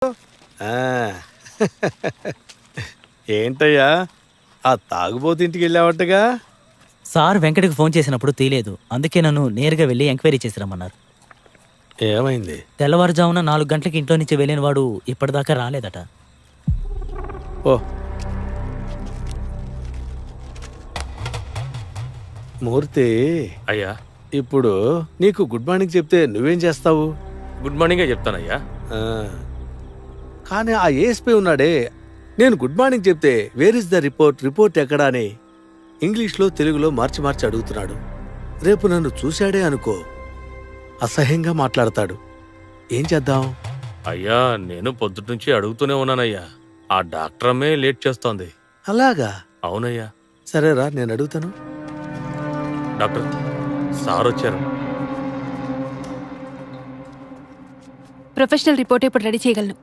ఆ, ఏంటయ్యా ఆ తాగుబోతు ఇంటికి వెళ్ళావట్టుగా? సార్ వెంకటకి ఫోన్ చేసినప్పుడు తీయలేదు. అందుకే నన్ను నేరుగా వెళ్ళి ఎంక్వైరీ చేసి రమ్మన్నారు. ఏమైంది? తెల్లవారుజామున 4 గంటలకి ఇంట్లో నుంచి వెళ్ళిన వాడు ఇప్పటిదాకా రాలేదట. ఓ మూర్తి, అయ్యా ఇప్పుడు నీకు గుడ్ మార్నింగ్ చెప్తే నువ్వేం చేస్తావు? గుడ్ మార్నింగే చెప్తానయ్యా. ఆ, కానీ ఆ ఏఎస్పీ ఉన్నాడే, నేను గుడ్ మార్నింగ్ చెప్తే వేర్ ఇస్ ద రిపోర్ట్ ఎక్కడా అని ఇంగ్లీష్లో తెలుగులో మార్చి మార్చి అడుగుతున్నాడు. రేపు నన్ను చూశాడే అనుకో, అసహ్యంగా మాట్లాడతాడు. ఏం చేద్దాం? అయ్యా నేను పొద్దునుంచి అడుగుతూనే ఉన్నానయ్యా. ఆ డాక్టర్ అమ్మే లేట్ చేస్తోంది. అలాగా? అవునయ్యా. సరేరా, నేను అడుగుతాను. డాక్టర్ సార్ వచ్చారు. ప్రొఫెషనల్ రిపోర్ట్ ఇప్పుడు రెడీ చేయగలను.